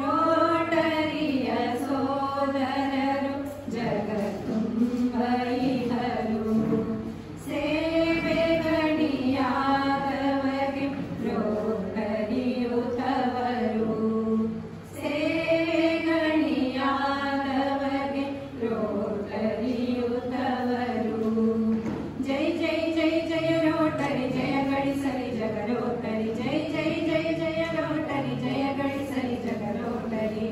ರೋಟರಿಯ ಸೋದರರು ಜಗತ್ತುಂಬೈಹರು ಸೇವೆ ಗಣಿಯಾದವಗೆ ರೋಟರಿಯುತವರು ಸೇವೆ ಗಣಿಯಾದವಗೆ ರೋಟರಿಯುತವರು ಜೈ ಜೈ ಜೈ ಜಯ ರೋಟರಿ ಜಯ ಗಳಿಸಲಿ ಜಗ ರೋಟರಿ ಜೈ ಜೈ ಜೈ ಜಯ ರೋಟರಿ ಜಯ ಗಳಿಸಲಿ ಜಗ ರೋಟರಿ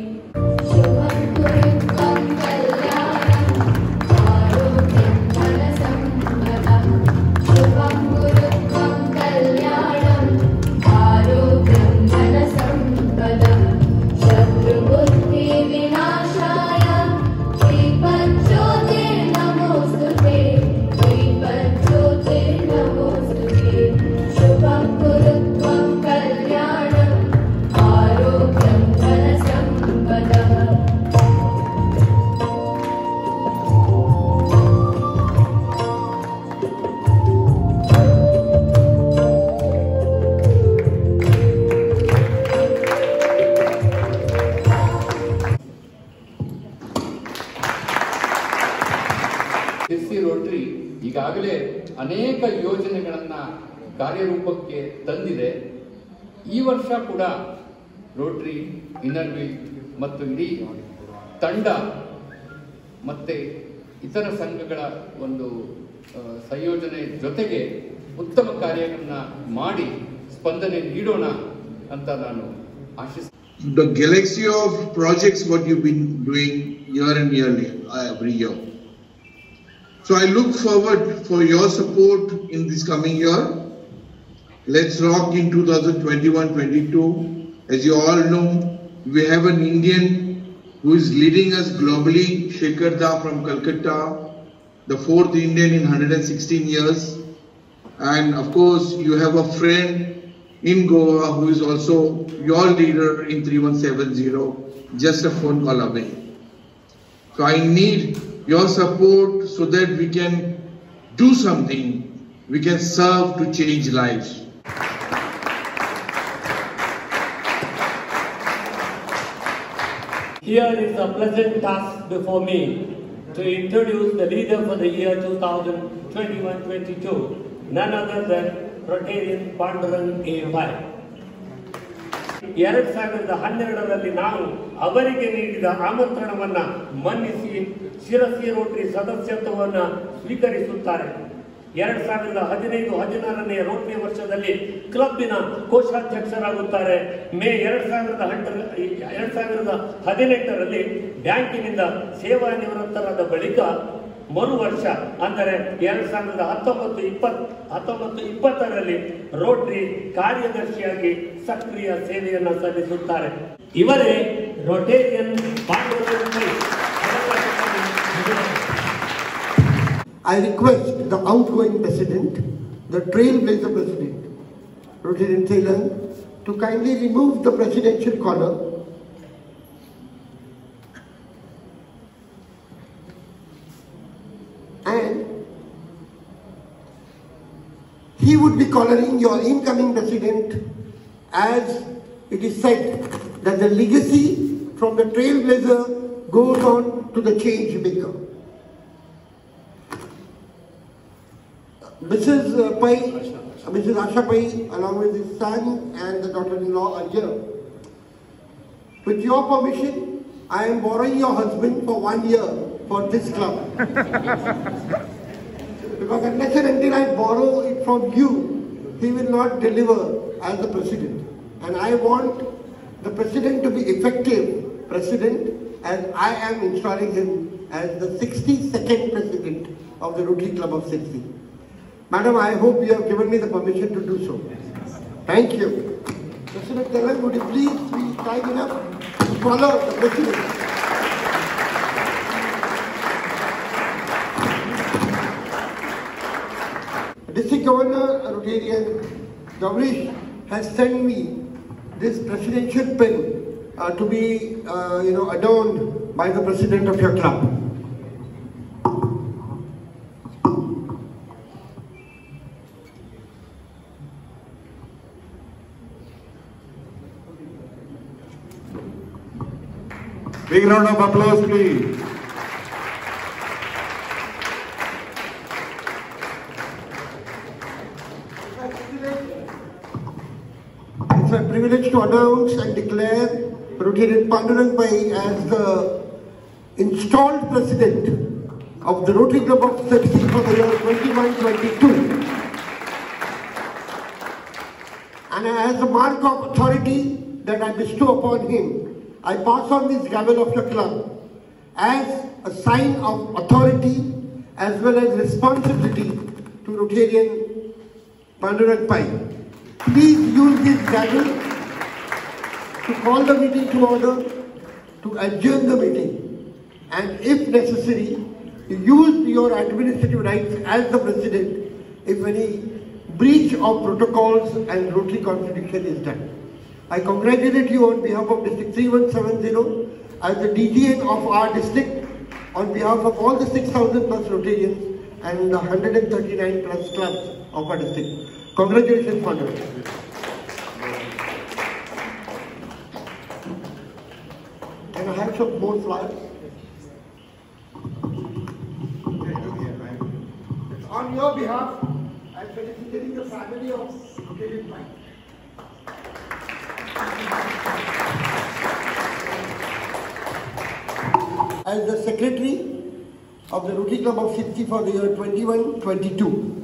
ಶಿರ್ಸಿ ರೋಟರಿ ಈಗಾಗಲೇ ಅನೇಕ ಯೋಜನೆಗಳನ್ನು ಕಾರ್ಯರೂಪಕ್ಕೆ ತಂದಿದೆ. ಈ ವರ್ಷ ಕೂಡ ರೋಟರಿ ಇನ್ನರ್ವೀಲ್ ಮತ್ತು ಇಡೀ ತಂಡ ಮತ್ತು ಇತರ ಸಂಘಗಳ ಒಂದು ಸಂಯೋಜನೆ ಜೊತೆಗೆ ಉತ್ತಮ ಕಾರ್ಯಗಳನ್ನು ಮಾಡಿ ಸ್ಪಂದನೆ ನೀಡೋಣ ಅಂತ ನಾನು ಆಶಿಸ್ತೀನಿ. The galaxy of projects what you've been doing year and year every year. So I look forward for your support in this coming year. Let's rock in 2021-22. As you all know, we have an Indian who is leading us globally, Shekhar Da from Calcutta, the 4th Indian in 116 years. And of course, you have a friend in Goa who is also your leader in 3170, just a phone call away. So I need your support so that we can do something, we can serve to change lives. Here is a pleasant task before me to introduce the leader for the year 2021-22, none other than Rotarian Pandurang A5. 2012ರಲ್ಲಿ ನಾವು ಅವರಿಗೆ ನೀಡಿದ ಆಮಂತ್ರಣವನ್ನು ಮನ್ನಿಸಿ Sirsi Rotary ಸದಸ್ಯತ್ವವನ್ನು ಸ್ವೀಕರಿಸುತ್ತಾರೆ. 2015-16ನೇ Rotary ವರ್ಷದಲ್ಲಿ ಕ್ಲಬ್ಬಿನ ಕೋಶಾಧ್ಯಕ್ಷರಾಗುತ್ತಾರೆ. ಮೇ 2018ರಲ್ಲಿ ಬ್ಯಾಂಕಿನಿಂದ ಸೇವಾ ನಿವೃತ್ತರಾದ ಬಳಿಕ ಮರು ವರ್ಷ ಅಂದರೆ 2019-20ರಲ್ಲಿ ರೋಟರಿ ಕಾರ್ಯದರ್ಶಿಯಾಗಿ ಸಕ್ರಿಯ ಸೇವೆಯನ್ನು ಸಲ್ಲಿಸುತ್ತಾರೆ. ಇವರೇ Rotarian I request the outgoing president, the trailblazer president, Rotarian Ceylon, to kindly remove the presidential collar and he would be collaring your incoming president, as it is said that the legacy from the trailblazer goes on to the change maker. Mrs. Asha Pai, along with his son and the daughter-in-law are here. With your permission, I am borrowing your husband for 1 year for this club. Because unless and until I borrow it from you, he will not deliver as the president. And I want the president to be effective president, as I am installing him as the 62nd president of the Rotary Club of Sirsi. Madam, I hope you have given me the permission to do so. Thank you. President Telang, would you please be kind enough to follow the president? District Governor Rotarian Gavrish has sent me this presidential pin to be adorned by the president of your club. Big round of applause, please. It's a privilege to announce and declare Rotarian Pandurang Pai as the installed president of the Rotary Club of Sirsi for the year 21-22. And as a mark of authority that I bestow upon him, I pass on this gavel of the club as a sign of authority as well as responsibility to Rotarian Pandurang Pai. Please use this gavel to call the meeting to order, to adjourn the meeting, and if necessary, use your administrative rights as the president if any breach of protocols and Rotary constitution is done. I congratulate you on behalf of District 3170 as the DGN of our district, on behalf of all the 6,000 plus Rotarians and the 139 plus clubs of our district. Congratulations, Father. Can I have some more flowers? On your behalf, I am felicitating the family of Rotarian Pai. As the secretary of the Rotary Club of Sirsi for the year 21-22.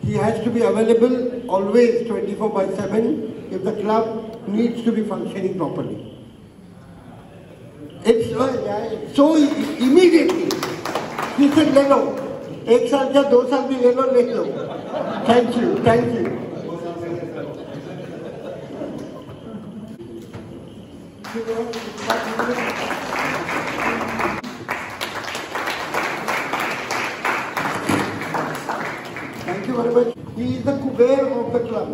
He has to be available always 24/7 if the club needs to be functioning properly. It's so immediately. He said, ले लो, एक साल या 2 साल भी ले लो. Thank you, thank you. Thank you very much. He is the Kuber of the club.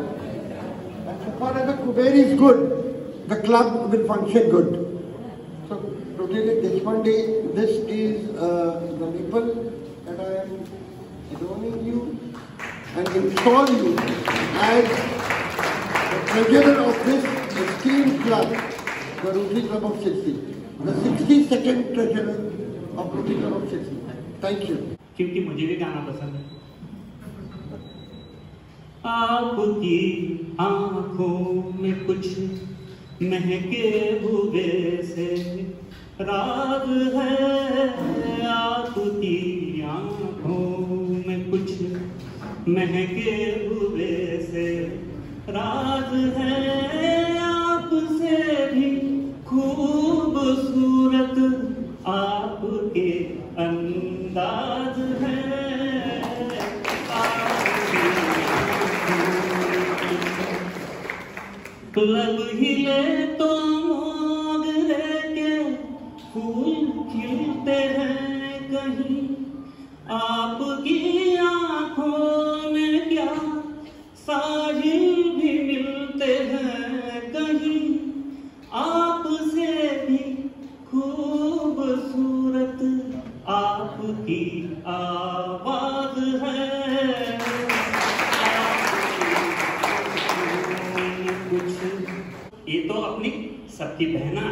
And so far as the Kuber is good, the club will function good. So, Rotarian Deshpande, this is the maple that I am adorning you and install you as the treasurer of this esteemed club, the Rotary Club of Sirsi, the 62nd treasurer of Rotary Club of Sirsi. Thank you. क्योंकि मुझे भी गाना पसंद है। आपकी आंखों में कुछ महके हुए से राज है, आपकी आंखों में कुछ महके हुए से राज है, आपसे भी खूबसूरत आपके अंदाज है। लब हिले तो मोगरे के फूल खिलते हैं कहीं, आपकी आंखों में क्या साहिल भी मिलते हैं कहीं, आपसे भी खूबसूरत आपकी आवाज है। ये तो अपनी सबकी बहना,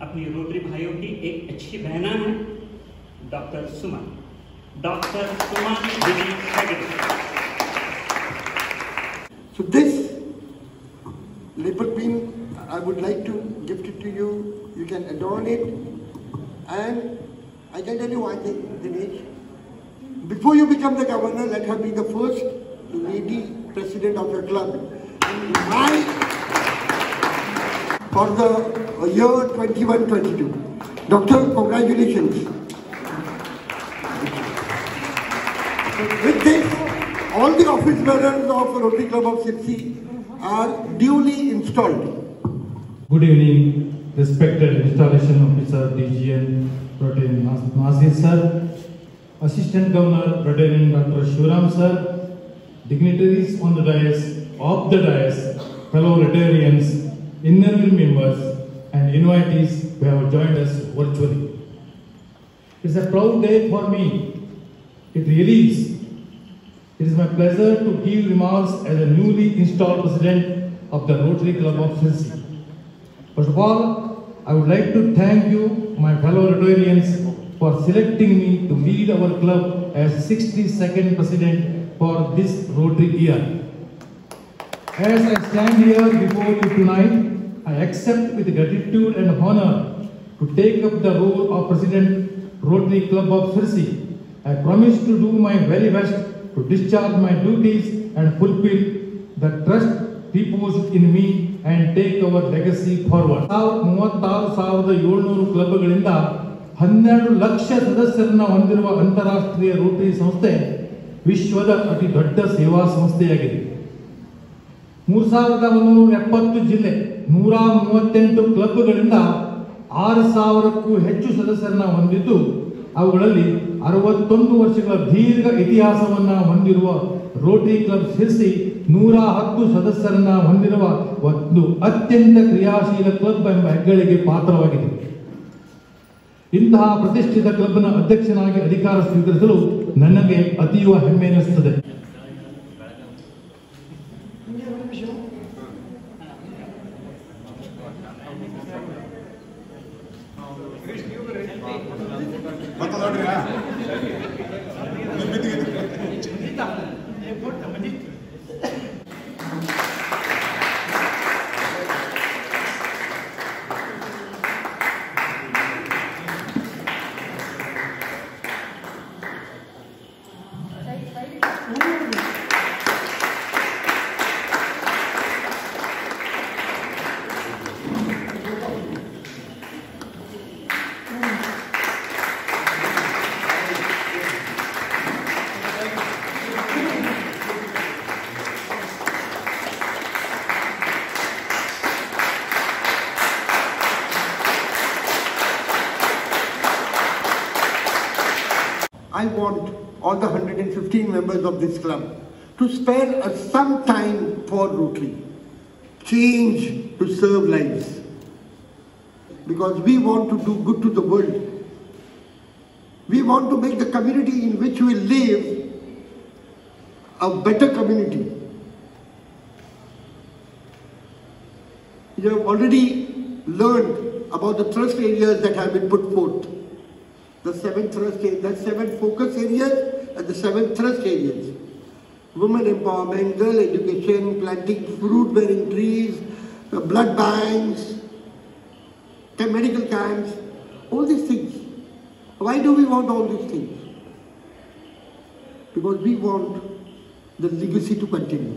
अपनी रोटरी भाइयों की एक अच्छी बहना है, डॉक्टर सुमन दीदी। So this lapel pin, I would like to gift it to you. You can adorn it, and I can tell you one thing, Dinesh. Before you become the governor, let her be the first lady president of your club. And for the year 21-22. Doctor, congratulations. With this, all the office bearers of Rotary Club of Sirsi are duly installed. Good evening, respected installation officer DGN Rotarian Nasir sir, Assistant Governor Rotarian Dr. Shuram sir, dignitaries on the dais, fellow Rotarians, Innerville members and invitees who have joined us virtually. It's a proud day for me. It really is. it is my pleasure to give remarks as a newly installed president of the Rotary Club of Sirsi. First of all, I would like to thank you, my fellow Rotarians, for selecting me to lead our club as 62nd president for this Rotary year. As I stand here before you tonight, I accept with gratitude and honor to take up the role of President Rotary Club of Sirsi. I promise to do my very best to discharge my duties and fulfill the trust reposed in me and take our legacy forward. 36,700 ಕ್ಲಬ್ಗಳಿಂದ 12 lakh ಸದಸ್ಯರನ್ನು ಹೊಂದಿರುವ ಅಂತಾರಾಷ್ಟ್ರೀಯ Rotary ಸಂಸ್ಥೆ ವಿಶ್ವದ ಅತಿ ದೊಡ್ಡ ಸೇವಾ ಸಂಸ್ಥೆಯಾಗಿದೆ. 3,170 ಜಿಲ್ಲೆ 138 ಕ್ಲಬ್ಗಳಿಂದ 6,000ಕ್ಕೂ ಹೆಚ್ಚು ಸದಸ್ಯರನ್ನು ಹೊಂದಿದ್ದು ಅವುಗಳಲ್ಲಿ 61 ವರ್ಷಗಳ ದೀರ್ಘ ಇತಿಹಾಸವನ್ನು ಹೊಂದಿರುವ ರೋಟರಿ ಕ್ಲಬ್ ಸಿರ್ಸಿ 110 ಸದಸ್ಯರನ್ನ ಹೊಂದಿರುವ ಒಂದು ಅತ್ಯಂತ ಕ್ರಿಯಾಶೀಲ ಕ್ಲಬ್ ಎಂಬ ಹೆಗ್ಗಳಿಕೆ ಪಾತ್ರವಾಗಿದೆ. ಇಂತಹ ಪ್ರತಿಷ್ಠಿತ ಕ್ಲಬ್ನ ಅಧ್ಯಕ್ಷನಾಗಿ ಅಧಿಕಾರ ಸ್ವೀಕರಿಸಲು ನನಗೆ ಅತೀವ ಹೆಮ್ಮೆ ಎನಿಸುತ್ತದೆ. I want all the 115 members of this club to spare some time for Rotary, change to serve lives, because we want to do good to the world. We want to make the community in which we live a better community. You have already learned about the thrust areas that have been put forth. The 7 thrust areas, the 7 focus areas and the 7 thrust areas. Women empowerment, girl education, planting fruit-bearing trees, blood banks, medical camps, all these things. Why do we want all these things? Because we want the legacy to continue.